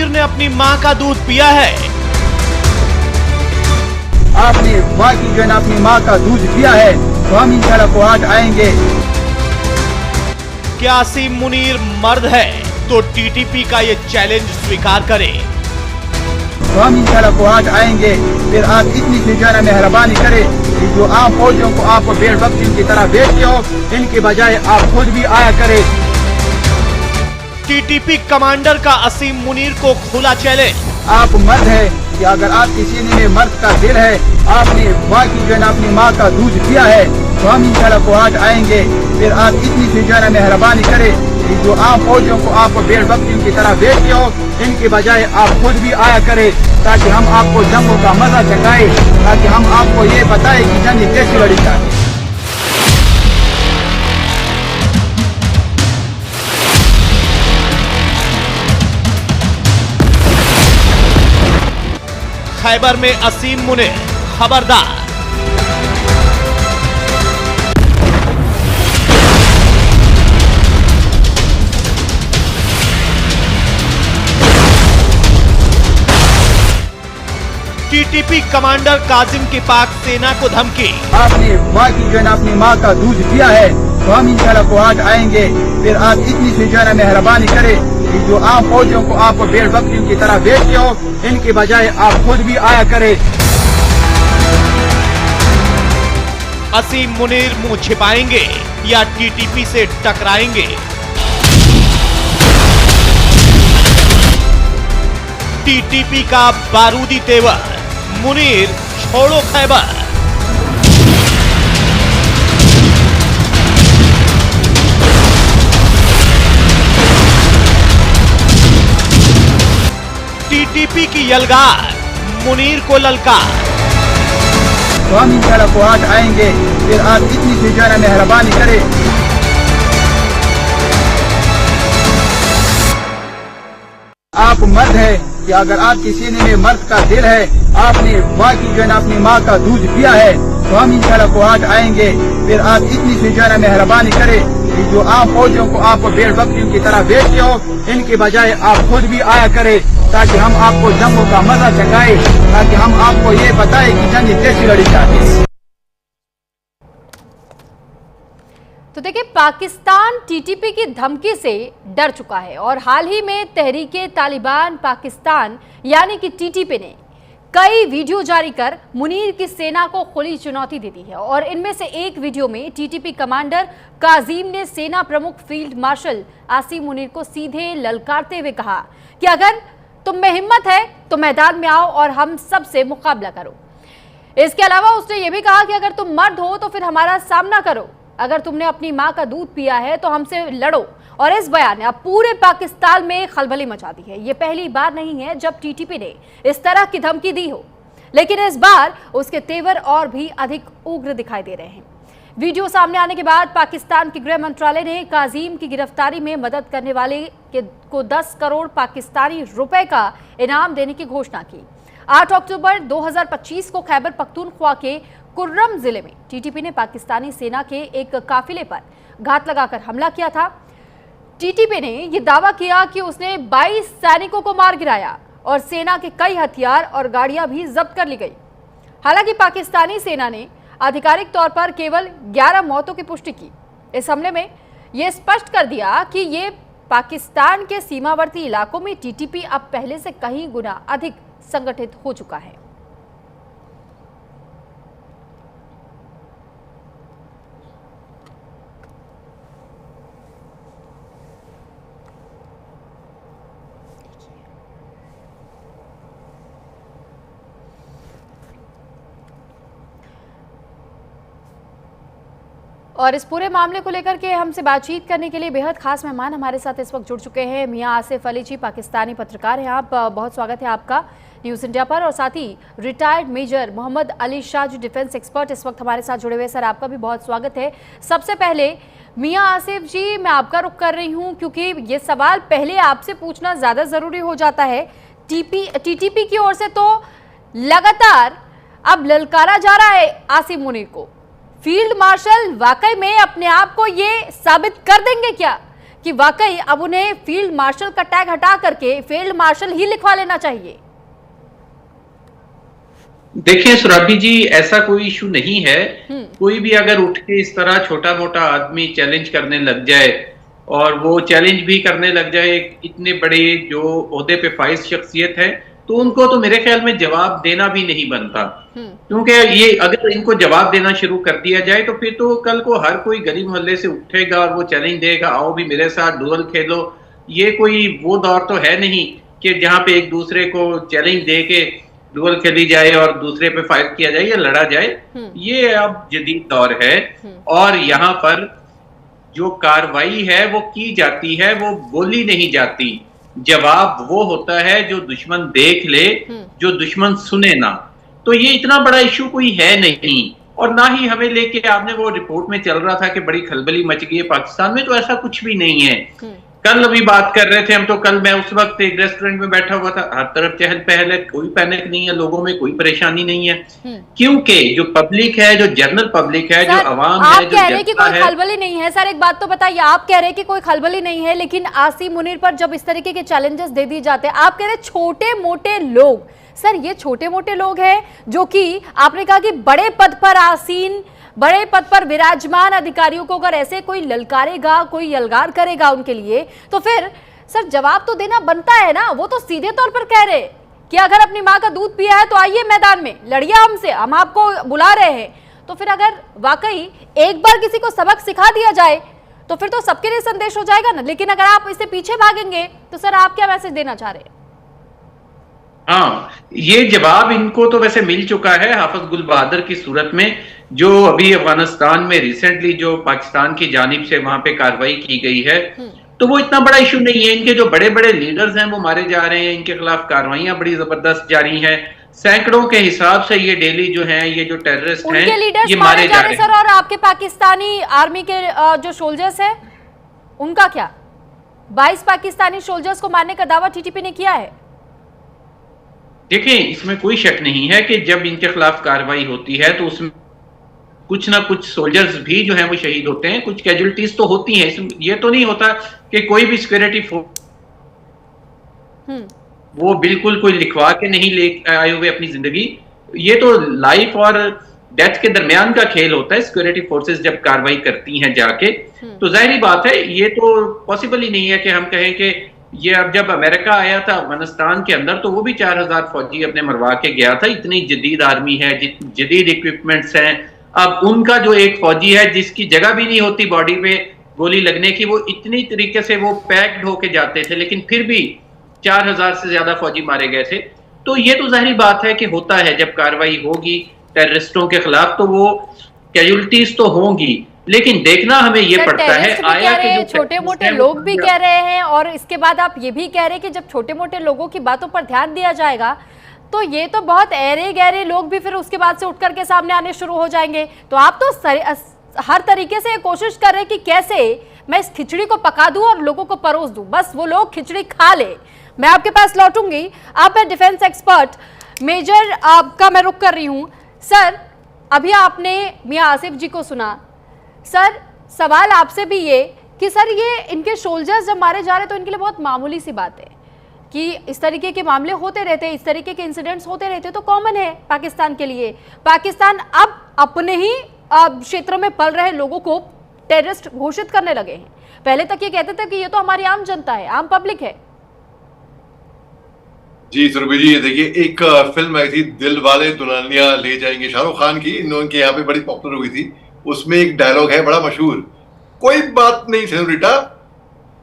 मुनीर ने अपनी मां का दूध पिया है। आपने माँ की जो है ना अपनी माँ का दूध पिया है तो हम इंशाल्लाह कोहाट आएंगे। क्या असीम मुनीर मर्द है तो टीटीपी का ये चैलेंज स्वीकार करे। तो हम इंशाल्लाह कोहाट आएंगे। फिर आप इतनी सी जो है ना मेहरबानी करें कि जो आम फौजियों को आप बेड़ बकरी की तरह बेचते हो, इनके बजाय आप खुद भी आया करें। टीटीपी कमांडर का असीम मुनीर को खुला चैलेंज। आप मर्द है कि अगर आपके सीने में मर्द का दिल है, आपने माँ की जो है ना अपनी माँ का दूध पिया है तो हम इंशाल्लाह कोहाट आएंगे। फिर आप इतनी सी जो है ना मेहरबानी करें कि जो आम फौजियों को आप बेड़ बकरियों की तरह बेचते हो, इनके बजाय आप खुद भी आया करें, ताकि हम आपको जंगों का मजा चखाए, ताकि हम आपको ये बताए कि जंग कैसी लड़ी जाए। खैबर में असीम मुनीर खबरदार। टीटीपी कमांडर काजिम की पाक सेना को धमकी। आपने माँ की जो है ना अपनी माँ का दूध पिया है तो हम इंशाल्लाह कोहाट आएंगे। फिर आप इतनी सी जो है ना मेहरबानी करें कि जो आम फौजियों को आप बेड़ बकरियों की तरह बेचते हो, इनके बजाय आप खुद भी आया करें। असीम मुनीर मुंह छिपाएंगे या टीटीपी से टकराएंगे। टीटीपी का बारूदी तेवर, मुनीर छोड़ो खैबर। टीटीपी की यलगार, मुनीर को ललकार। तो हम इंशाल्लाह कोहाट आएंगे। फिर आप इतनी सी जो है ना मेहरबानी करें। आप मर्द है कि अगर आपके सीने में मर्द का दिल है, आपने माँ की जो है ना अपनी माँ का दूध पिया है तो हम इंशाल्लाह कोहाट आएंगे। फिर आप इतनी सी जो है ना मेहरबानी करें कि जो आम फौजियों को आप बेड़ बकरियों की तरह बेचते हो, इनके बजाय आप खुद भी आया करें, ताकि हम आपको जंगों का मजा चखाए, ताकि हम आपको ये बताए कि जंग कैसी लड़ी जाती है। तो देखिए, पाकिस्तान टीटीपी की धमकी से डर चुका है और हाल ही में तहरीके तालिबान पाकिस्तान यानी कि टीटीपी ने कई वीडियो जारी कर मुनीर की सेना को खुली चुनौती दे दी है। और इनमें से एक वीडियो में टीटीपी कमांडर काजिम ने सेना प्रमुख फील्ड मार्शल आसिम मुनीर को सीधे ललकारते हुए कहा कि अगर तुम में हिम्मत है तो मैदान में आओ और हम सबसे मुकाबला करो। इसके अलावा उसने ये भी कहा कि अगर तुम मर्द हो तो फिर हमारा सामना करो, अगर तुमने अपनी मां का दूध पिया है तो हमसे लड़ो। और इस बयान ने अब पूरे पाकिस्तान में खलबली मचा दी है। ये पहली बार नहीं है जब टीटीपी ने इस तरह की धमकी दी हो, लेकिन इस बार उसके तेवर और भी अधिक उग्र दिखाई दे रहे हैं। वीडियो सामने आने के बाद पाकिस्तान के गृह मंत्रालय ने काजिम की गिरफ्तारी में मदद करने वाले को 10 करोड़ पाकिस्तानी रुपए का इनाम देने की घोषणा की। 8 अक्टूबर 2025 को खैबर पख्तूनख्वा के कुर्रम जिले में टीटीपी ने पाकिस्तानी सेना के एक काफिले पर घात लगाकर हमला किया था। टीटीपी ने यह दावा किया कि उसने 22 सैनिकों को मार गिराया और सेना के कई हथियार और गाड़ियां भी जब्त कर ली गई। हालांकि पाकिस्तानी सेना ने आधिकारिक तौर पर केवल 11 मौतों की पुष्टि की। इस हमले में यह स्पष्ट कर दिया कि ये पाकिस्तान के सीमावर्ती इलाकों में टीटीपी अब पहले से कहीं गुना अधिक संगठित हो चुका है। और इस पूरे मामले को लेकर के हमसे बातचीत करने के लिए बेहद खास मेहमान हमारे साथ इस वक्त जुड़ चुके हैं। मियां आसिफ अली जी, पाकिस्तानी पत्रकार हैं आप, बहुत स्वागत है आपका न्यूज़ इंडिया पर। और साथ ही retired major Mohammad Ali Shah ji, defence expert, इस वक्त हमारे साथ जुड़े हुए। सर, आपका भी बहुत स्वागत है। सबसे पहले मियां आसिफ जी, मैं आपका रुख कर रही हूँ क्योंकि ये सवाल पहले आपसे पूछना ज़्यादा ज़रूरी हो जाता है। टीटीपी की ओर से तो लगातार अब ललकारा जा रहा है आसिम मुनीर को। फील्ड मार्शल वाकई में अपने आप को ये साबित कर देंगे क्या कि वाकई अब उन्हें फील्ड मार्शल का टैग हटा करके फील्ड मार्शल ही लिखवा लेना चाहिए? देखिए सुरभि जी, ऐसा कोई इशू नहीं है। कोई भी अगर उठ के इस तरह छोटा मोटा आदमी चैलेंज करने लग जाए और वो चैलेंज भी करने लग जाए इतने बड़े जो ओहदे पे फाइज शख्सियत है, तो उनको तो मेरे ख्याल में जवाब देना भी नहीं बनता। क्योंकि ये अगर इनको जवाब देना शुरू कर दिया जाए तो फिर तो कल को हर कोई गली मोहल्ले से उठेगा और वो चैलेंज देगा, आओ भी मेरे साथ डुअल खेलो। ये कोई वो दौर तो है नहीं कि जहां पे एक दूसरे को चैलेंज दे के डुअल खेली जाए और दूसरे पे फाइट किया जाए या लड़ा जाए। ये अब जदीद दौर है और यहाँ पर जो कार्रवाई है वो की जाती है, वो बोली नहीं जाती। जवाब वो होता है जो दुश्मन देख ले, जो दुश्मन सुने ना। तो ये इतना बड़ा इशू कोई है नहीं, और ना ही हमें लेके आपने वो रिपोर्ट में चल रहा था कि बड़ी खलबली मच गई है पाकिस्तान में, तो ऐसा कुछ भी नहीं है। कल अभी बात कर रहे थे हम, तो कल मैं उस वक्त एक रेस्टोरेंट में बैठा हुआ था, हर तरफ चहल पहल है, कोई पैनिक नहीं है, लोगों में कोई परेशानी नहीं है। क्योंकि जो पब्लिक है, जो जनरल पब्लिक है, जो अवाम है, आप कह रहे हैं कि कोई खलबली नहीं है। सर एक बात तो बताइए, आप कह रहे हैं कि कोई खलबली नहीं है, लेकिन आसिम मुनीर पर जब इस तरीके के चैलेंजेस दे दिए जाते हैं, आप कह रहे हैं छोटे मोटे लोग। सर ये छोटे मोटे लोग हैं जो कि आपने कहा कि बड़े पद पर आसीन, बड़े पद पर विराजमान अधिकारियों को अगर ऐसे कोई ललकारेगा, कोई यलगार करेगा उनके लिए, तो फिर सर जवाब तो देना बनता है ना। वो तो सीधे तौर पर कह रहे कि अगर अपनी माँ का दूध पिया है तो आइए मैदान में लड़िए हमसे, हम आपको बुला रहे हैं। तो फिर अगर वाकई एक बार किसी को सबक सिखा दिया जाए तो फिर तो सबके लिए संदेश हो जाएगा ना। लेकिन अगर आप इससे पीछे भागेंगे तो सर आप क्या मैसेज देना चाह रहे हैं? हाँ, ये जवाब इनको तो वैसे मिल चुका है हाफिज गुल बहादुर की सूरत में, जो अभी अफगानिस्तान में रिसेंटली जो पाकिस्तान की जानिब से वहां पे कार्रवाई की गई है। तो वो इतना बड़ा इशू नहीं है। इनके जो बड़े बड़े लीडर्स हैं वो मारे जा रहे हैं, इनके खिलाफ कार्रवाइयां बड़ी जबरदस्त जारी हैं। सैकड़ों के हिसाब से ये डेली जो हैं, ये जो टेररिस्ट हैं, ये मारे जा रहे हैं। सर और आपके पाकिस्तानी आर्मी के जो सोल्जर्स हैं उनका क्या? 22 पाकिस्तानी सोल्जर्स को मारने का दावा टीटीपी ने किया है। देखिए, इसमें कोई शक नहीं है कि जब इनके खिलाफ कार्रवाई होती है तो उसमें कुछ ना कुछ सोल्जर्स भी जो हैं वो शहीद होते हैं, कुछ कैजुअलिटीज तो होती हैं। ये तो नहीं होता कि कोई भी सिक्योरिटी फोर्स वो बिल्कुल कोई लिखवा के नहीं ले आए हुए अपनी जिंदगी। ये तो लाइफ और डेथ के दरमियान का खेल होता है। सिक्योरिटी फोर्सेस जब कार्रवाई करती हैं जाके, तो जाहिर बात है ये तो पॉसिबल ही नहीं है कि हम कहें कि ये अब जब अमेरिका आया था अफगानिस्तान के अंदर तो वो भी 4000 फौजी अपने मरवा के गया था। इतनी जदीद आर्मी है, जदीद इक्विपमेंट्स हैं। अब उनका जो एक फौजी है जिसकी जगह भी नहीं होती बॉडी पे गोली लगने की, वो इतनी तरीके से वो पैक्ड होके जाते थे, लेकिन फिर भी 4000 से ज्यादा फौजी मारे गए थे। तो ये तो जाहिर बात है कि होता है जब कार्रवाई होगी टेररिस्टों के खिलाफ तो वो कैजुअलिटीज तो होंगी, लेकिन देखना हमें ये पड़ता है आया कि जो छोटे मोटे लोग भी कह रहे हैं, और इसके बाद आप ये भी कह रहे हैं कि जब छोटे मोटे लोगों की बातों पर ध्यान दिया जाएगा तो ये तो बहुत ऐरे गहरे लोग भी फिर उसके बाद से उठ करके सामने आने शुरू हो जाएंगे। तो आप तो हर तरीके से कोशिश कर रहे हैं कि कैसे मैं इस खिचड़ी को पका दूं और लोगों को परोस दूं, बस वो लोग खिचड़ी खा ले। मैं आपके पास लौटूंगी। आप है डिफेंस एक्सपर्ट मेजर, आपका मैं रुक कर रही हूं। सर अभी आपने मियां आसिफ जी को सुना। सर सवाल आपसे भी ये कि सर ये इनके सोल्जर्स जब मारे जा रहे तो इनके लिए बहुत मामूली सी बात है कि इस तरीके के मामले होते रहते, इस तरीके के इंसिडेंट्स होते रहते, तो कॉमन है पाकिस्तान के लिए। पाकिस्तान अब अपने ही क्षेत्रों में पल रहे लोगों को टेररिस्ट घोषित करने लगे हैं। पहले तक ये कहते थे कि ये तो हमारी आम जनता है, आम पब्लिक है। जी सुरभि जी, देखिए एक फिल्म आई थी दिल वाले दुल्हनिया ले जाएंगे, शाहरुख खान की, इनके यहाँ पे बड़ी पॉपुलर हुई थी। उसमें एक डायलॉग है बड़ा मशहूर, कोई बात नहीं सेनोरिटा,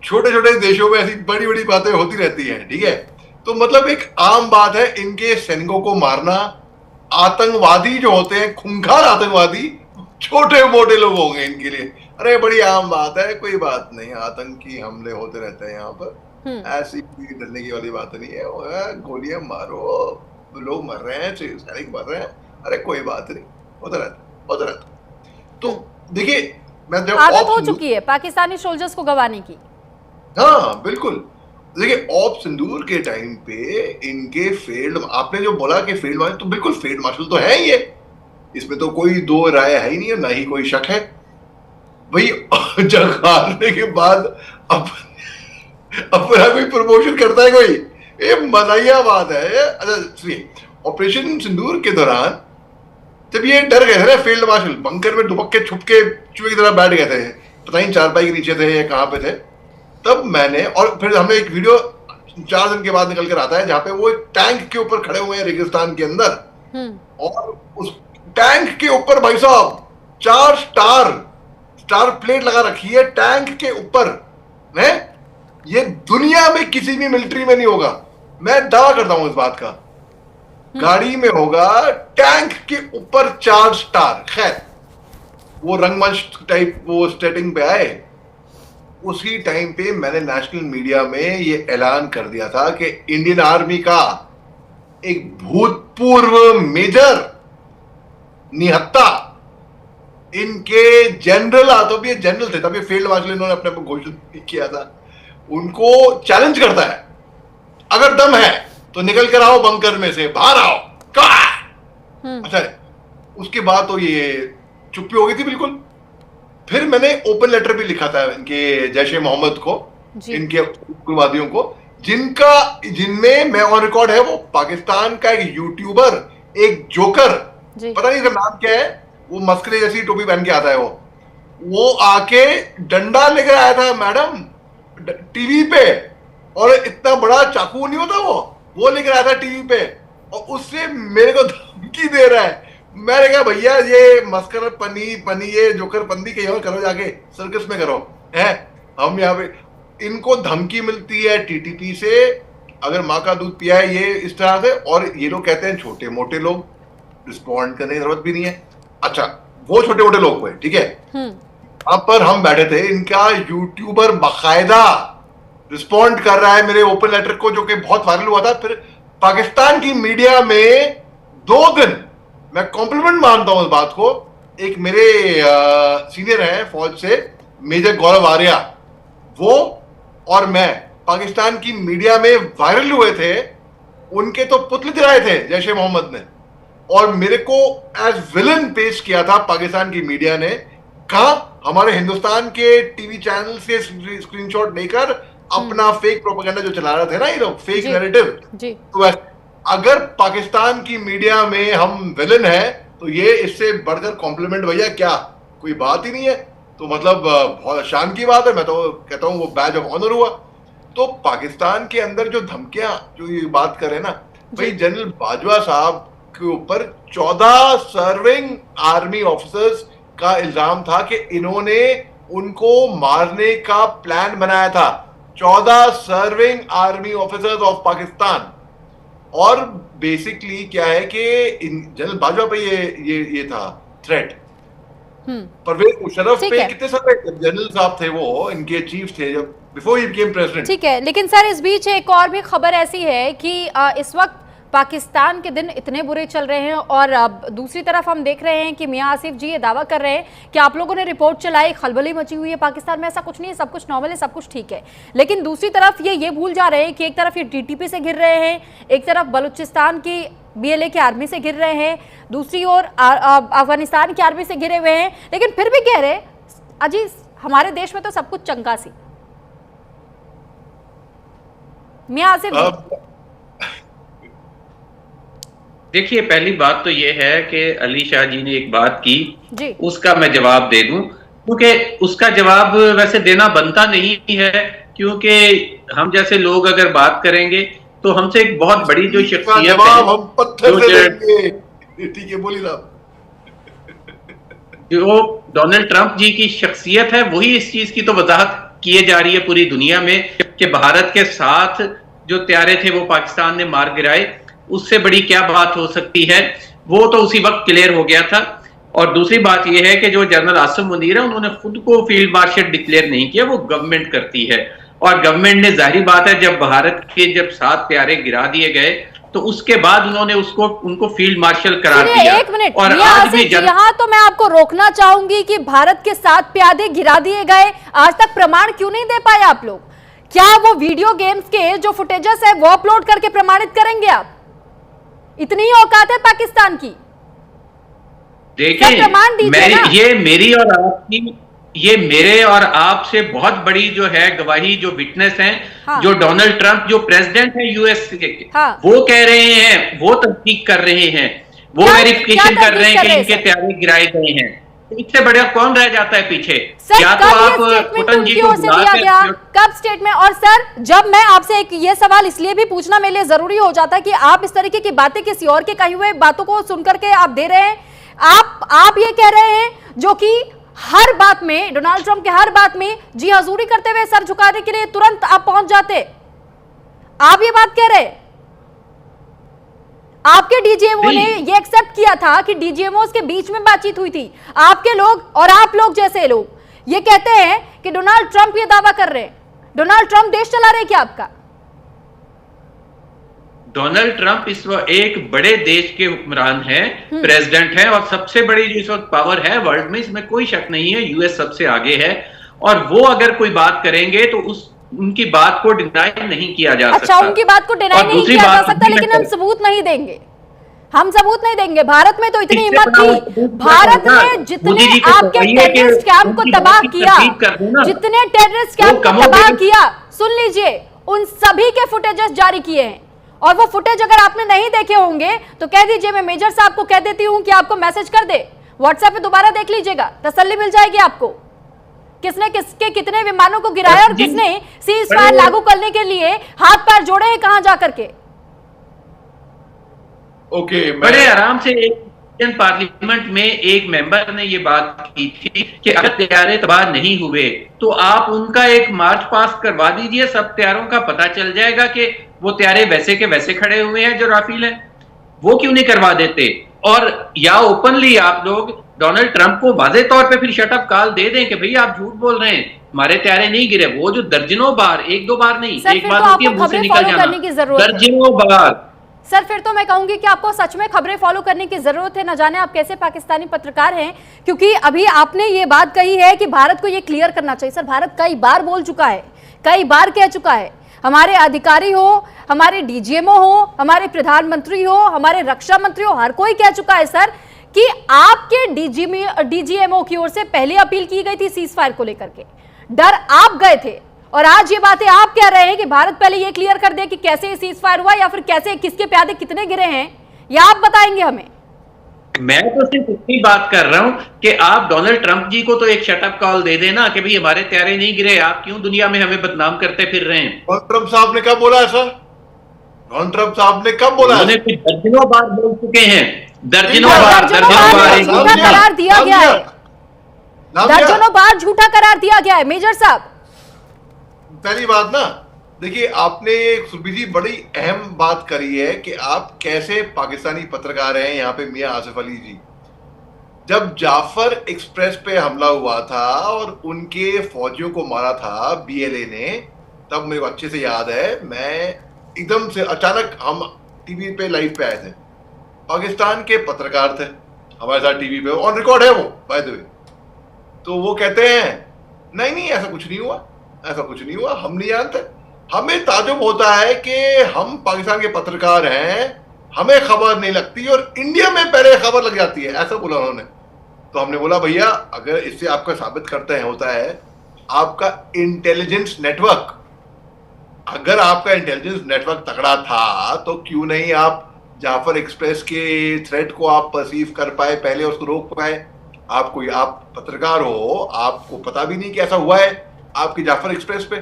छोटे छोटे देशों में ऐसी बड़ी बड़ी बातें होती रहती हैं, ठीक है। तो मतलब एक आम बात है इनके सैनिकों को मारना। आतंकवादी जो होते हैं, खूंखार आतंकवादी, छोटे मोटे लोग होंगे इनके लिए, अरे बड़ी आम बात है, कोई बात नहीं, आतंकी हमले होते रहते हैं यहाँ पर, ऐसी डरने की वाली बात नहीं है, गोलियां मारो, लोग मर रहे हैं, सैनिक मर रहे हैं, अरे कोई बात नहीं, होता रहता। तो देखिए, मैं जब आदत हो चुकी है पाकिस्तानी सोल्जर्स को गंवाने की। हाँ बिल्कुल। देखिए ऑप सिंदूर के टाइम पे इनके फील्ड, आपने जो बोला कि फील्ड मार्शल, तो बिल्कुल फील्ड मार्शल तो है ये, इसमें तो कोई दो राय है ही नहीं है, ना ही कोई शक है। भाई जंग हारने के बाद अपना कोई प्रमोशन करता है कोई? ये मजाइया बात है। अच्छा सुनिए, ऑपरेशन सिंदूर के दौरान जब ये डर गए थे ना, फील्ड मार्शल बंकर में दुबक के छुप के चूहे की तरह बैठ गए थे, पता नहीं चारपाई के नीचे थे या कहाँ पे थे, तब मैंने, और फिर हमने एक वीडियो 4 दिन के बाद निकल कर आता है जहाँ पे वो एक टैंक के ऊपर खड़े हुए हैं रेगिस्तान के अंदर, और उस टैंक के ऊपर भाई साहब 4 स्टार प्लेट लगा रखी है टैंक के ऊपर है। ये दुनिया में किसी भी मिलिट्री में नहीं होगा, मैं दावा करता हूं इस बात का। गाड़ी में होगा, टैंक के ऊपर 4 स्टार। खैर वो रंगमंच टाइप वो स्टेटिंग पे आए, उसी टाइम पे मैंने नेशनल मीडिया में ये ऐलान कर दिया था कि इंडियन आर्मी का एक भूतपूर्व मेजर निहत्ता, इनके जनरल, तो भी जनरल थे तभी फील्ड मार्शल इन्होंने अपने को घोषित किया था, उनको चैलेंज करता है, अगर दम है तो निकल कर आओ बंकर में से, बाहर आओ। अच्छा, उसके बाद तो ये चुप्पी हो गई थी बिल्कुल। फिर मैंने ओपन लेटर भी लिखा था इनके जैश ए मोहम्मद को, इनके उग्रवादियों को, जिनमें मैं ऑन रिकॉर्ड है वो पाकिस्तान का एक यूट्यूबर, एक जोकर, पता नहीं इसका नाम क्या है, वो मस्करे जैसी टोपी पहन के आता है, वो आके डंडा लेकर आया था मैडम टीवी पे, और इतना बड़ा चाकू नहीं होता वो लेकर आया था टीवी पे, और उससे मेरे को धमकी दे रहा है। मैंने कहा भैया ये मस्कर पनी ये जोकर पंदी कहीं और करो, जाके सर्कस में करो, है हम यहाँ पे। इनको धमकी मिलती है टीटीपी से, अगर माँ का दूध पिया है ये इस तरह से, और ये लोग कहते हैं छोटे मोटे लोग, रिस्पॉन्ड करने की जरूरत भी नहीं है। अच्छा, वो छोटे मोटे लोग हुए, ठीक है, अब पर हम बैठे थे, इनका यूट्यूबर बाकायदा रिस्पॉन्ड कर रहा है मेरे ओपन लेटर को, जो कि बहुत वायरल हुआ था। फिर पाकिस्तान की मीडिया में 2 दिन, मैं कॉम्प्लीमेंट मानता हूं इस बात को, एक मेरे सीनियर हैं फौज से, मेजर गौरव आर्या, वो और मैं पाकिस्तान की मीडिया में वायरल हुए थे। उनके तो पुतले जलाए थे जैश ए मोहम्मद ने, और मेरे को एज विलन पेश किया था पाकिस्तान की मीडिया ने। कहा हमारे हिंदुस्तान के टीवी चैनल से स्क्रीनशॉट लेकर अपना फेक प्रोपेगेंडा जो चला रहे थे ना ये लोग, फेक नैरेटिव, तो अगर पाकिस्तान की मीडिया में हम विलन है तो ये इससे बढ़कर कॉम्प्लीमेंट भैया क्या कोई बात ही नहीं है। तो मतलब बहुत शान की बात है, मैं तो कहता हूं वो बैज ऑफ ऑनर हुआ। तो पाकिस्तान के अंदर जो धमकियां जो ये बात करे ना भाई, जनरल बाजवा साहब के ऊपर 14 सर्विंग आर्मी ऑफिसर्स का इल्जाम था कि इन्होंने उनको मारने का प्लान बनाया था। 14 serving army officers of Pakistan. और बेसिकली क्या है कि जनरल बाजवा पे ये था थ्रेट। परवेज मुशर्रफ पे कितने सारे जनरल साहब थे, वो इनके चीफ थे जब बिफोर ही बिकेम प्रेसिडेंट। ठीक है, लेकिन सर इस बीच एक और भी खबर ऐसी है कि इस वक्त पाकिस्तान के दिन इतने बुरे चल रहे हैं, और अब दूसरी तरफ हम देख रहे हैं कि मियां आसिफ जी ये दावा कर रहे हैं कि आप लोगों ने रिपोर्ट चलाई, खलबली मची हुई है पाकिस्तान में, ऐसा कुछ नहीं है, सब कुछ नॉर्मल है, सब कुछ ठीक है। लेकिन दूसरी तरफ ये भूल जा रहे हैं कि एक तरफ ये टीटीपी से घिर रहे हैं, एक तरफ बलूचिस्तान की बीएलए की आर्मी से घिर रहे हैं, दूसरी ओर अफगानिस्तान की आर्मी से घिरे हुए हैं, लेकिन फिर भी कह रहे अजी हमारे देश में तो सब कुछ चंगा सी। मियां आसिफ जी, देखिए पहली बात तो ये है कि अली शाह जी ने एक बात की जी, उसका मैं जवाब दे दूं, क्योंकि उसका जवाब वैसे देना बनता नहीं है, क्योंकि हम जैसे लोग अगर बात करेंगे तो हमसे एक बहुत बड़ी जो शख्सियत है, ठीक है बोलिए साहब, जो डोनाल्ड ट्रंप जी की शख्सियत है, वही इस चीज की तो वजाहत किए जा रही है पूरी दुनिया में कि भारत के साथ जो त्यारे थे वो पाकिस्तान ने मार गिराए। उससे बड़ी क्या बात हो सकती है, वो तो उसी वक्त क्लियर हो गया था। और दूसरी बात यह है कि जो जनरल आसिम मुनीर है उन्होंने खुद को फील्ड मार्शल डिक्लेयर नहीं किया, वो गवर्नमेंट करती है। और गवर्नमेंट ने, जाहिर बात है, जब भारत के जब 7 प्यारे गिरा दिए गए तो उसके बाद उन्होंने उनको फील्ड मार्शल करार दिया। एक मिनट, और आज भी यहाँ तो मैं आपको रोकना चाहूंगी कि भारत के 7 प्यादे गिरा दिए गए, आज तक प्रमाण क्यों नहीं दे पाए आप लोग? क्या वो वीडियो गेम्स के जो फुटेजेस है वो अपलोड करके प्रमाणित करेंगे आप? इतनी ही औकात है पाकिस्तान की? देखिए, ये मेरी और आपकी ये मेरे और आपसे बहुत बड़ी जो है गवाही, जो विटनेस हैं, हाँ। जो डोनाल्ड ट्रंप जो प्रेसिडेंट है यूएस के, हाँ। वो कह रहे हैं, वो तहकीक कर रहे हैं, वो क्या वेरिफिकेशन कर रहे हैं कि इनके सर? त्यारे गिराए गए हैं। इससे बढ़िया कौन रह जाता है पीछे? सर, या तो कब आप ये स्टेटमेंट पुटन जी उनकी को ओर से बुला दिया के- गया? कब स्टेटमेंट? और सर, जब मैं आपसे एक ये सवाल इसलिए भी पूछना मेरे लिए जरूरी हो जाता है कि आप इस तरीके की बातें किसी और के कही हुए बातों को सुनकर के आप दे रहे हैं। आप ये कह रहे हैं जो कि हर बात में, डोनाल्ड ट्रंप के हर बात में जी हजूरी करते हुए सर झुकाने के लिए तुरंत आप पहुंच जाते। आप ये बात कह रहे हैं। आपके डीजीएमओ ने ये एक्सेप्ट किया था कि डीजीएमओ के बीच में बातचीत हुई थी। आपके लोग और आप लोग जैसे लोग ये कहते हैं कि डोनाल्ड ट्रंप ये दावा कर रहे हैं। डोनाल्ड ट्रंप देश चला रहे क्या आपका? डोनाल्ड ट्रंप इस वक्त एक बड़े देश के हुक्मरान हैं, प्रेसिडेंट हैं, और सबसे बड़ी जो इस वक्त पावर है वर्ल्ड में, इसमें कोई शक नहीं है, यूएस सबसे आगे है। और वो अगर कोई बात करेंगे तो उनकी बात को डिनाई नहीं किया जा सकता। अच्छा, उनकी बात को डिनाई नहीं किया जा सकता, लेकिन हम सबूत नहीं देंगे। हम सबूत नहीं देंगे। भारत में तो इतनी हिम्मत थी, भारत ने जितने आपके टेररिस्ट कैंप को तबाह किया, जितने टेररिस्ट कैंप को तबाह किया, सुन लीजिए, उन सभी के फुटेजेस जारी किए हैं। और वो फुटेज अगर आपने नहीं देखे होंगे तो कह दीजिए, मैं मेजर साहब को कह देती हूं कि आपको मैसेज कर दे, व्हाट्सएप पे दोबारा देख लीजिएगा, तसल्ली मिल जाएगी आपको। किसने किसके कितने विमानों को गिराया और किसने सीज फायर लागू करने के लिए हाथ पैर जोड़े हैं कहां जाकर के। ओके, बड़े आराम से इंडियन पार्लियामेंट में एक मेंबर ने ये बात की थी कि अगर तैयारे तबाह नहीं हुए तो आप उनका एक मार्च पास करवा दीजिए, सब तैयारों का पता चल जाएगा कि वो तैयारे वैसे के वैसे खड़े हुए हैं जो राफेल है। वो क्यों नहीं करवा देते? और या ओपनली आप लोग डोनाल्ड ट्रंप को वाजे तौर पे फिर शट अप कॉल दे दें कि भाई आप झूठ बोल रहे हैं, हमारे तैयारे नहीं गिरे। वो जो दर्जनों बार, एक दो बार नहीं, एक बार होती है मुंह से निकल जाना, दर्जनों बार। सर, फिर तो मैं कहूंगी कि आपको सच में खबरें फॉलो करने की जरूरत है। न जाने आप कैसे पाकिस्तानी पत्रकार हैं, क्योंकि अभी आपने ये बात कही है कि भारत को ये क्लियर करना चाहिए। सर, भारत कई बार बोल चुका है, कई बार कह चुका है, हमारे अधिकारी हो, हमारे डीजीएमओ हो, हमारे प्रधानमंत्री हो, हमारे रक्षा मंत्री हो, हर कोई कह चुका है सर कि आपके डीजीएमओ की ओर से पहले अपील की गई थी सीज फायर को लेकर के, डर आप गए थे। और आज ये बातें आप कह रहे हैं कि भारत पहले ये क्लियर कर दे कि कैसे ये सीज फायर हुआ, या फिर कैसे, किसके प्यादे कितने गिरे हैं, या आप बताएंगे हमें? मैं तो सिर्फ इतनी बात कर रहा हूं कि आप डोनाल्ड ट्रंप जी को तो एक शटअप कॉल दे देना कि भाई हमारे तैयारे नहीं गिरे, आप क्यों दुनिया में हमें बदनाम करते फिर रहे हैं। डोनाल्ड ट्रंप साहब ने कब बोला ऐसा? डोनाल्ड ट्रंप साहब ने कब बोला? उन्होंने कुछ दर्जनों बार बोल चुके हैं, दर्जनों बार बार झूठा करार दिया गया है, दर्जनों बार झूठा करार दिया गया है मेजर साहब। पहली बात ना, देखिए, आपने सुरभि जी बड़ी अहम बात करी है कि आप कैसे पाकिस्तानी पत्रकार हैं यहाँ पे। मियां आसिफ अली जी, जब जाफर एक्सप्रेस पे हमला हुआ था और उनके फौजियों को मारा था बीएलए ने, तब मेरे को अच्छे से याद है, मैं एकदम से अचानक हम टीवी पे लाइव पे आए थे, पाकिस्तान के पत्रकार थे हमारे साथ टीवी पे, ऑन रिकॉर्ड है वो बाय द वे। तो वो कहते हैं नहीं नहीं ऐसा कुछ नहीं हुआ, ऐसा कुछ नहीं हुआ, हम नहीं जानते। हमें ताजुब होता है कि हम पाकिस्तान के पत्रकार हैं, हमें खबर नहीं लगती और इंडिया में पहले खबर लग जाती है, ऐसा बोला उन्होंने। तो हमने बोला भैया अगर इससे आपका साबित करते हैं होता है आपका इंटेलिजेंस नेटवर्क, अगर आपका इंटेलिजेंस नेटवर्क तगड़ा था तो क्यों नहीं आप जाफर एक्सप्रेस के थ्रेट को आप परसीव कर पाए, पहले उसको रोक पाए। आप पत्रकार हो, आपको पता भी नहीं कि ऐसा हुआ है आपकी जाफर एक्सप्रेस पे।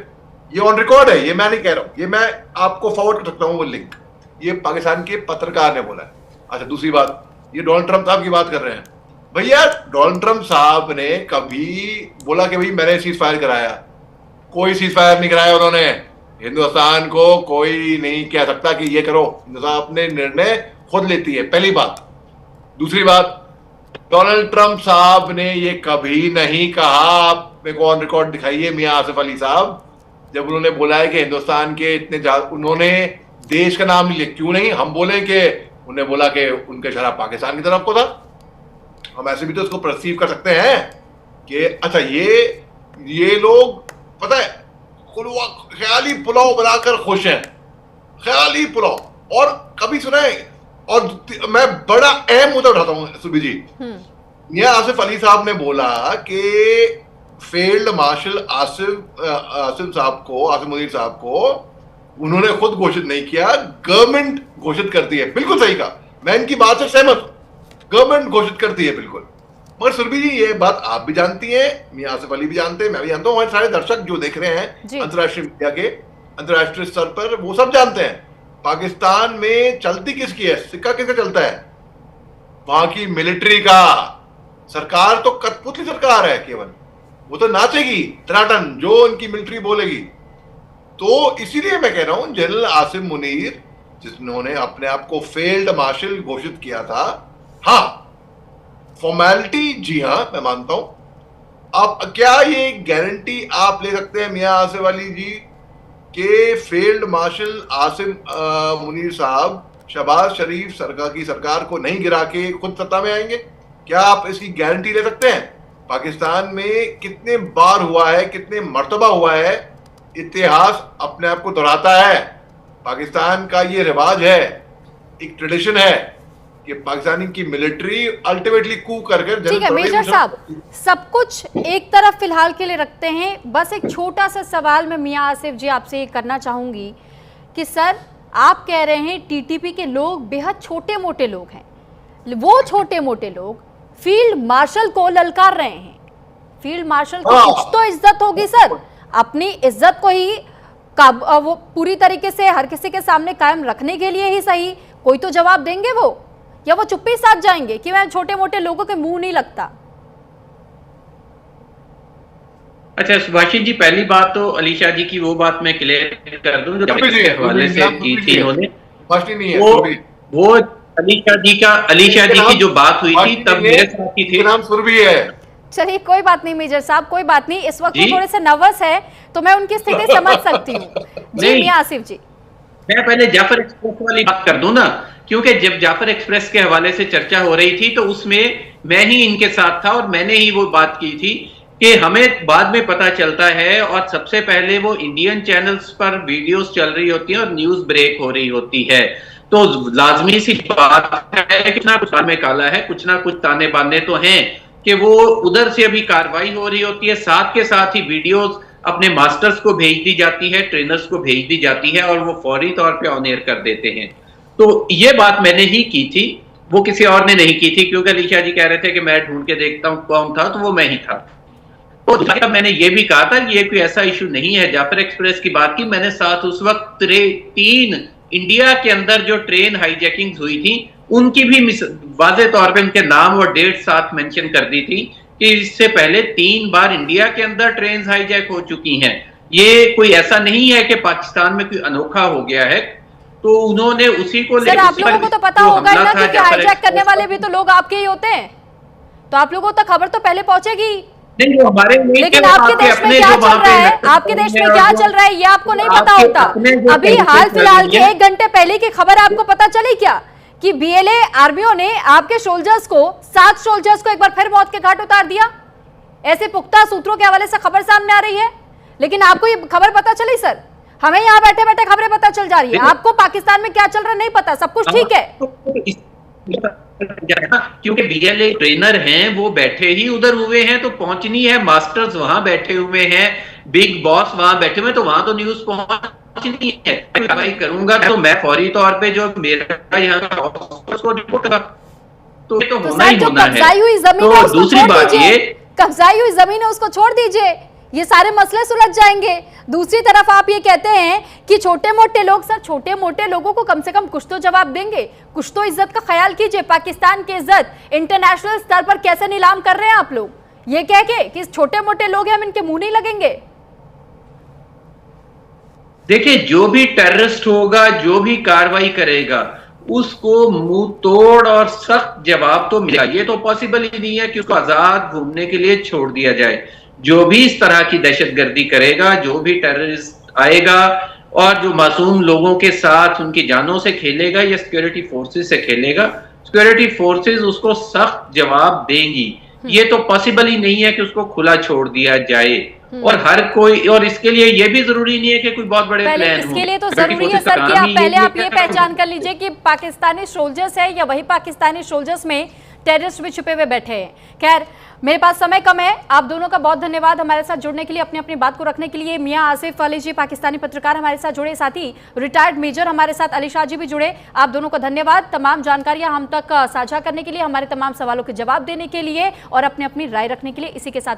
ये ऑन रिकॉर्ड है, ये मैं नहीं कह रहा हूं, ये मैं आपको फॉरवर्ड कर सकता हूं वो लिंक, ये पाकिस्तान के पत्रकार ने बोला है। अच्छा, दूसरी बात, ये डोनाल्ड ट्रंप साहब की बात कर रहे हैं। भैया डोनाल्ड ट्रंप साहब ने कभी बोला कि भाई मैंने सीज फायर कराया? कोई सीज फायर नहीं कराया उन्होंने। हिंदुस्तान को कोई नहीं कह सकता कि ये करो, हिंदुस्तान अपने निर्णय खुद लेती है, पहली बात। दूसरी बात, डोनाल्ड ट्रंप साहब ने ये कभी नहीं कहा, आप मेरे को ऑन रिकॉर्ड दिखाइए मियां आसिफ अली साहब, जब उन्होंने बोला है कि हिंदुस्तान के इतने उन्होंने देश का नाम नहीं लिया। क्यों नहीं हम बोले कि उन्होंने बोला कि उनका इशारा पाकिस्तान की तरफ को था। हम ऐसे भी तो उसको परसीव कर सकते हैं कि अच्छा ये लोग पता है ख्याली पुलाव बनाकर खुश हैं, ख्याली पुलाव। और कभी सुना है, और मैं बड़ा अहम मुद्दा उठाता हूं सुबी जी, मियां आसिफ अली साहब ने बोला कि फील्ड मार्शल आसिम मुनीर साहब को उन्होंने खुद घोषित नहीं किया, गवर्नमेंट घोषित करती है। बिल्कुल सही कहा, मैं इनकी बात से सहमत हूं, गवर्नमेंट घोषित करती है बिल्कुल। मगर सुरभि जी ये बात आप भी जानती हैं, मियां आसिफ अली भी जानते हैं, मैं भी जानता हूँ, हमारे सारे दर्शक जो देख रहे हैं अंतर्राष्ट्रीय मीडिया के अंतर्राष्ट्रीय स्तर पर, वो सब जानते हैं पाकिस्तान में चलती किसकी है, सिक्का किसका चलता है, वहां की मिलिट्री का। सरकार तो कठपुतली सरकार है, केवल वो तो नाचेगी टनाटन जो उनकी मिलिट्री बोलेगी। तो इसीलिए मैं कह रहा हूं जनरल आसिम मुनीर जिन्होंने अपने आप को फील्ड मार्शल घोषित किया था, हाँ फॉर्मेलिटी, जी हाँ मैं मानता हूं। अब क्या ये गारंटी आप ले सकते हैं मियां आसिफ अली जी के फील्ड मार्शल आसिम मुनीर साहब शहबाज शरीफ सरकार को नहीं गिरा के खुद सत्ता में आएंगे? क्या आप इसकी गारंटी ले सकते हैं? पाकिस्तान में कितने बार हुआ है, कितने मर्तबा हुआ है, इतिहास अपने आप को दोहराता है। पाकिस्तान का ये रिवाज है, एक ट्रेडिशन है कि पाकिस्तानी की मिलिट्री अल्टीमेटली कू करके। ठीक है मेजर साहब, सब कुछ एक तरफ फिलहाल के लिए रखते हैं, बस एक छोटा सा सवाल मैं मियां आसिफ जी आपसे करना चाहूंगी कि सर आप कह रहे हैं टीटीपी के लोग बेहद छोटे मोटे लोग हैं, वो छोटे मोटे लोग फील्ड मार्शल को ललकार रहे हैं। फील्ड मार्शल को कुछ तो इज्जत होगी सर, अपनी इज्जत को ही वो पूरी तरीके से हर किसी के सामने कायम रखने के लिए ही सही कोई तो जवाब देंगे वो, या वो चुप्पी साथ जाएंगे कि मैं छोटे मोटे लोगों के मुंह नहीं लगता। अच्छा सुभाषित जी, पहली बात तो अलीशा जी की वो बात मैं क्लियर कर दूं जो हवाले से की थी उन्होंने, वो अलीशा जी की जो बात हुई थी तब मेरे साथ ही थे, नाम सुरभि है। चलिए कोई बात नहीं मेजर साहब, कोई बात नहीं, इस वक्त वो थोड़े से नर्वस है तो मैं उनकी स्थिति समझ सकती हूँ। जी मियां आसिफ जी, मैं पहले जाफर एक्सप्रेस वाली बात कर दूं ना, क्योंकि जब जाफर एक्सप्रेस के हवाले से चर्चा हो रही थी तो उसमें मैं ही इनके साथ था और मैंने ही वो बात की थी कि हमें बाद में पता चलता है और सबसे पहले वो इंडियन चैनल्स पर वीडियोस चल रही होती हैं और न्यूज ब्रेक हो रही होती है, तो लाजमी सी बात है कि कुछ ना कुछ में काला है, कुछ ना कुछ ताने बाने तो हैं कि वो उधर से अभी कार्रवाई हो रही होती है, साथ के साथ ही वीडियोस अपने मास्टर्स को भेज दी जाती है, ट्रेनर्स को भेज दी जाती है और वो फौरी तौर पे ऑन एयर कर देते हैं। तो ये बात मैंने ही की थी, वो किसी और ने नहीं की थी, क्योंकि अलीशा जी कह रहे थे कि मैं ढूंढ के देखता हूँ कौन था, तो वो मैं ही था। तो मैंने ये भी कहा था कि ये कोई ऐसा इशू नहीं है। जाफर एक्सप्रेस की बात की मैंने, साथ उस वक्त 3 इंडिया के अंदर जो ट्रेन हाईजैकिंग हुई थी उनकी भी वाज़े तौर पे उनके नाम और डेट साथ मेंशन कर दी थी कि इससे पहले 3 बार इंडिया के अंदर ट्रेन हाईजैक हो चुकी हैं। ये कोई ऐसा नहीं है कि पाकिस्तान में कोई अनोखा हो गया है, तो उन्होंने उसी को लेकर आप लोगों को तो पता होगा ना कि हाईजैक करने वाले भी तो लोग आपके ही होते हैं, तो आप लोगों तक खबर तो पहले पहुंचेगी। नहीं, जो हमारे लेकिन आपके देश में क्या चल रहा है, आपके देश में क्या चल रहा है ये आपको नहीं पता होता। अभी हाल फिलहाल के 1 घंटे पहले की खबर आपको पता चली क्या कि बीएलए आर्मियों ने आपके सोल्जर्स को 7 सोल्जर्स को एक बार फिर मौत के घाट उतार दिया। ऐसे पुख्ता सूत्रों के हवाले से खबर सामने आ रही है, लेकिन आपको ये खबर पता चली सर? हमें यहाँ बैठे बैठे खबरें पता चल जा रही है, आपको पाकिस्तान में क्या चल रहा है नहीं पता, सब कुछ ठीक है। क्योंकि बीएलए ट्रेनर हैं वो बैठे ही उधर हुए हैं, तो पहुंचनी है, मास्टर्स वहां बैठे हुए हैं, बिग बॉस वहां बैठे हुए, तो वहां तो न्यूज पहुंचनी है। कार्रवाई करूंगा तो मैं फौरी तौर पे जो मेरा यहाँ का उसको रिपोर्ट करूंगा, तो ये तो होना ही होना है। तो दूसरी बात ये, कब्जाई हुई जमीन है उसको छोड़ दीजिए, ये सारे मसले सुलझ जाएंगे। दूसरी तरफ आप ये कहते हैं कि छोटे मोटे लोग, सर छोटे मोटे लोगों को कम से कम कुछ तो जवाब देंगे, कुछ तो इज्जत का ख्याल कीजिए। पाकिस्तान की इज्जत इंटरनेशनल स्तर पर कैसे नीलाम कर रहे हैं आप लोग, ये कह के कि छोटे मोटे लोग हैं हम इनके मुंह नहीं लगेंगे। देखिए, जो भी टेररिस्ट होगा, जो भी कार्रवाई करेगा, उसको मुंह तोड़ और सख्त जवाब तो मिलेगा। ये तो पॉसिबल ही नहीं है कि उसको आजाद घूमने के लिए छोड़ दिया जाए। जो भी इस तरह की दहशतगर्दी करेगा, जो भी टेररिस्ट आएगा और जो मासूम लोगों के साथ उनकी जानों से खेलेगा या सिक्योरिटी फोर्सेस से खेलेगा, सिक्योरिटी फोर्सेस उसको सख्त जवाब देंगी। ये तो पॉसिबल ही नहीं है कि उसको खुला छोड़ दिया जाए। और हर कोई, और इसके लिए ये भी जरूरी नहीं है कि कोई बहुत बड़े प्लान हो। इसके लिए तो जरूरी है सर कि आप पहले आप ये पहचान कर लीजिए कि पाकिस्तानी सोल्जर्स है या वही पाकिस्तानी सोल्जर्स में टेररिस्ट भी छुपे हुए बैठे हैं। खैर, मेरे पास समय कम है। आप दोनों का बहुत धन्यवाद हमारे साथ जुड़ने के लिए, अपनी अपनी बात को रखने के लिए। मियां आसिफ अली जी पाकिस्तानी पत्रकार हमारे साथ जुड़े, साथ ही रिटायर्ड मेजर हमारे साथ अली शाह जी भी जुड़े। आप दोनों का धन्यवाद तमाम जानकारियां हम तक साझा करने के लिए, हमारे तमाम सवालों के जवाब देने के लिए और अपनी अपनी राय रखने के लिए। इसी के साथ